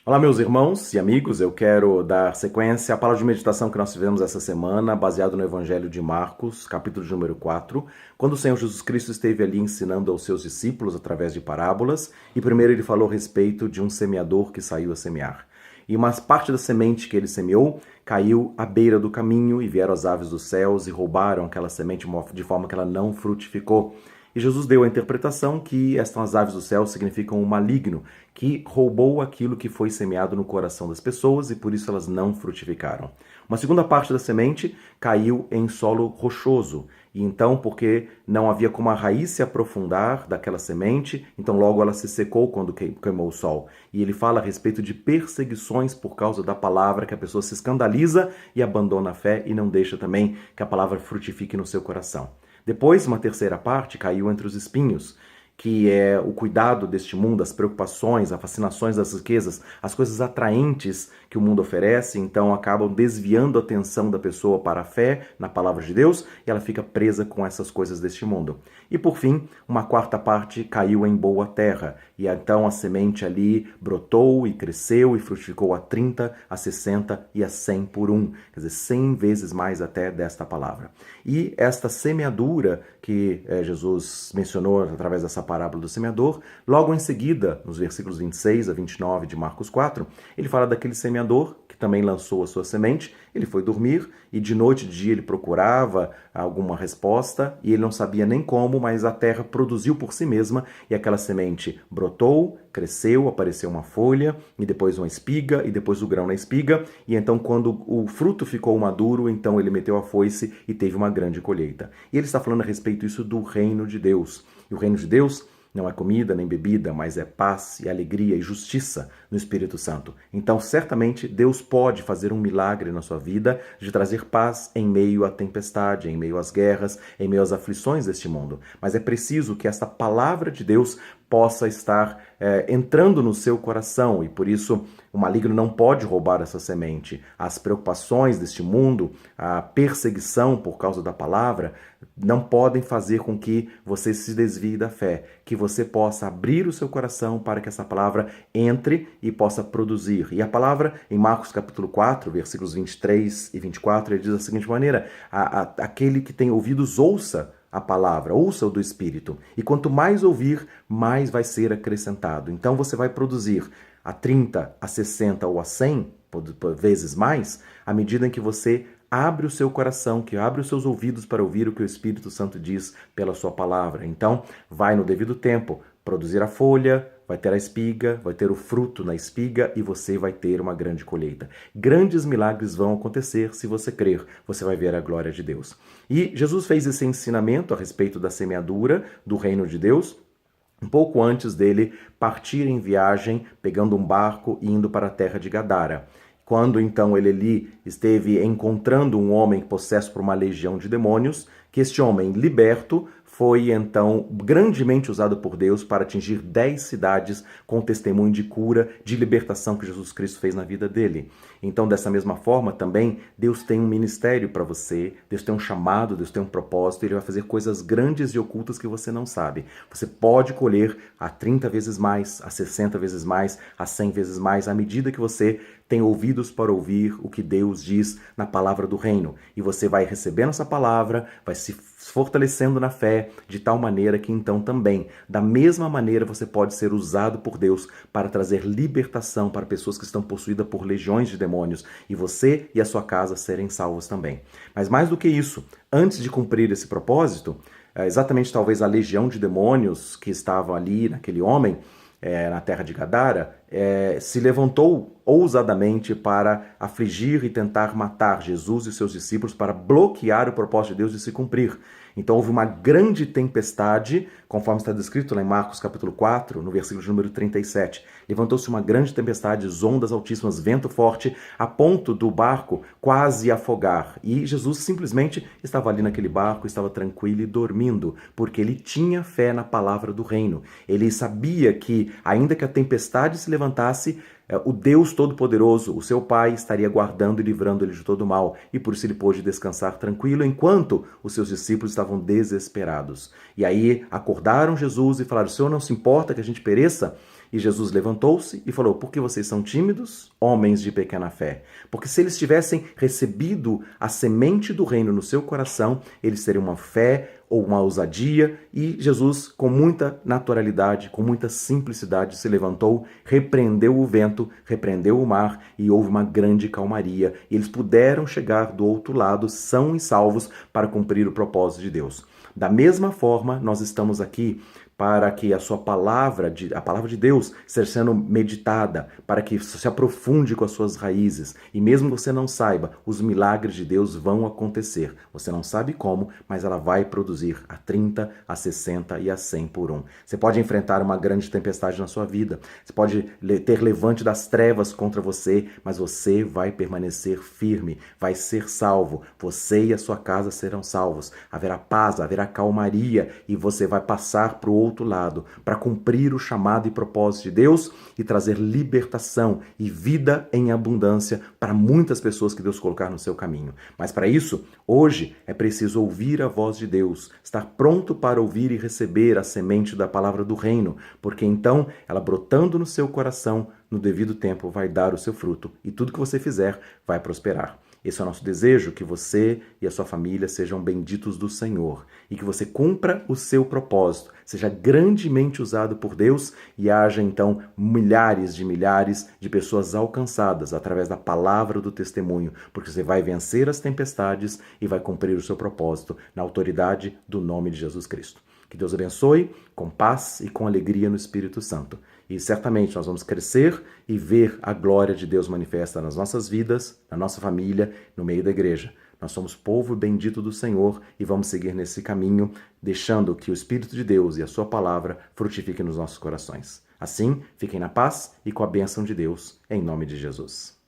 Olá, meus irmãos e amigos, eu quero dar sequência à palavra de meditação que nós tivemos essa semana, baseado no Evangelho de Marcos, capítulo de número 4, quando o Senhor Jesus Cristo esteve ali ensinando aos seus discípulos através de parábolas, e primeiro ele falou a respeito de um semeador que saiu a semear. E uma parte da semente que ele semeou caiu à beira do caminho, e vieram as aves dos céus e roubaram aquela semente de forma que ela não frutificou. E Jesus deu a interpretação que estas aves do céu significam o maligno, que roubou aquilo que foi semeado no coração das pessoas e por isso elas não frutificaram. Uma segunda parte da semente caiu em solo rochoso. E então, porque não havia como a raiz se aprofundar daquela semente, então logo ela se secou quando queimou o sol. E ele fala a respeito de perseguições por causa da palavra, que a pessoa se escandaliza e abandona a fé e não deixa também que a palavra frutifique no seu coração. Depois, uma terceira parte caiu entre os espinhos, que é o cuidado deste mundo, as preocupações, as fascinações das riquezas, as coisas atraentes que o mundo oferece, então acabam desviando a atenção da pessoa para a fé na palavra de Deus e ela fica presa com essas coisas deste mundo. E por fim, uma quarta parte caiu em boa terra, e então a semente ali brotou e cresceu e frutificou a 30, a 60 e a 100 por um, quer dizer, 100 vezes mais até desta palavra. E esta semeadura que Jesus mencionou através dessa parábola do semeador, logo em seguida, nos versículos 26 a 29 de Marcos 4, ele fala daquele semeador que também lançou a sua semente, ele foi dormir e de noite e de dia ele procurava alguma resposta e ele não sabia nem como, mas a terra produziu por si mesma e aquela semente brotou, cresceu, apareceu uma folha e depois uma espiga e depois o grão na espiga e então quando o fruto ficou maduro, então ele meteu a foice e teve uma grande colheita. E ele está falando a respeito disso do reino de Deus. E o reino de Deus não é comida nem bebida, mas é paz e alegria e justiça no Espírito Santo. Então, certamente, Deus pode fazer um milagre na sua vida de trazer paz em meio à tempestade, em meio às guerras, em meio às aflições deste mundo. Mas é preciso que essa palavra de Deus possa estar entrando no seu coração e por isso o maligno não pode roubar essa semente. As preocupações deste mundo, a perseguição por causa da palavra, não podem fazer com que você se desvie da fé, que você possa abrir o seu coração para que essa palavra entre e possa produzir. E a palavra, em Marcos capítulo 4, versículos 23 e 24, ele diz da seguinte maneira: aquele que tem ouvidos, ouça a palavra, ouça o do Espírito. E quanto mais ouvir, mais vai ser acrescentado. Então você vai produzir a 30, a 60 ou a 100 vezes mais, à medida em que você abre o seu coração, que abre os seus ouvidos para ouvir o que o Espírito Santo diz pela sua palavra. Então, vai no devido tempo produzir a folha, vai ter a espiga, vai ter o fruto na espiga e você vai ter uma grande colheita. Grandes milagres vão acontecer se você crer, você vai ver a glória de Deus. E Jesus fez esse ensinamento a respeito da semeadura do reino de Deus, um pouco antes dele partir em viagem, pegando um barco e indo para a terra de Gadara. Quando então ele ali esteve encontrando um homem possesso por uma legião de demônios, que este homem liberto foi então grandemente usado por Deus para atingir 10 cidades com testemunho de cura, de libertação que Jesus Cristo fez na vida dele. Então, dessa mesma forma, também, Deus tem um ministério para você, Deus tem um chamado, Deus tem um propósito, Ele vai fazer coisas grandes e ocultas que você não sabe. Você pode colher a 30 vezes mais, a 60 vezes mais, a 100 vezes mais, à medida que você tem ouvidos para ouvir o que Deus diz na palavra do reino. E você vai recebendo essa palavra, vai se fortalecendo na fé, de tal maneira que então também, da mesma maneira, você pode ser usado por Deus para trazer libertação para pessoas que estão possuídas por legiões de demônios e você e a sua casa serem salvos também. Mas mais do que isso, antes de cumprir esse propósito, exatamente talvez a legião de demônios que estavam ali naquele homem, na terra de Gadara, se levantou ousadamente para afligir e tentar matar Jesus e seus discípulos, para bloquear o propósito de Deus de se cumprir. Então houve uma grande tempestade, conforme está descrito lá em Marcos capítulo 4, no versículo de número 37. Levantou-se uma grande tempestade, ondas altíssimas, vento forte, a ponto do barco quase afogar. E Jesus simplesmente estava ali naquele barco, estava tranquilo e dormindo, porque ele tinha fé na palavra do reino. Ele sabia que, ainda que a tempestade se levantasse, o Deus Todo-Poderoso, o seu Pai, estaria guardando e livrando ele de todo mal, e por isso ele pôde descansar tranquilo, enquanto os seus discípulos estavam desesperados. E aí acordaram Jesus e falaram: "O Senhor não se importa que a gente pereça?" E Jesus levantou-se e falou: por que vocês são tímidos, homens de pequena fé? Porque se eles tivessem recebido a semente do reino no seu coração, eles teriam uma fé ou uma ousadia, e Jesus, com muita naturalidade, com muita simplicidade, se levantou, repreendeu o vento, repreendeu o mar, e houve uma grande calmaria, e eles puderam chegar do outro lado são e salvos para cumprir o propósito de Deus. Da mesma forma, nós estamos aqui para que a palavra de Deus esteja sendo meditada, para que se aprofunde com as suas raízes. E mesmo que você não saiba, os milagres de Deus vão acontecer. Você não sabe como, mas ela vai produzir a 30, a 60 e a 100 por um. Você pode enfrentar uma grande tempestade na sua vida. Você pode ter levante das trevas contra você, mas você vai permanecer firme, vai ser salvo. Você e a sua casa serão salvos. Haverá paz, haverá calmaria, e você vai passar para o outro lado, para cumprir o chamado e propósito de Deus e trazer libertação e vida em abundância para muitas pessoas que Deus colocar no seu caminho. Mas para isso, hoje é preciso ouvir a voz de Deus, estar pronto para ouvir e receber a semente da palavra do reino, porque então ela brotando no seu coração, no devido tempo vai dar o seu fruto e tudo que você fizer vai prosperar. Esse é o nosso desejo, que você e a sua família sejam benditos do Senhor e que você cumpra o seu propósito, seja grandemente usado por Deus e haja então milhares de pessoas alcançadas através da palavra do testemunho, porque você vai vencer as tempestades e vai cumprir o seu propósito na autoridade do nome de Jesus Cristo. Que Deus abençoe com paz e com alegria no Espírito Santo. E certamente nós vamos crescer e ver a glória de Deus manifesta nas nossas vidas, na nossa família, no meio da igreja. Nós somos povo bendito do Senhor e vamos seguir nesse caminho, deixando que o Espírito de Deus e a sua palavra frutifiquem nos nossos corações. Assim, fiquem na paz e com a bênção de Deus, em nome de Jesus.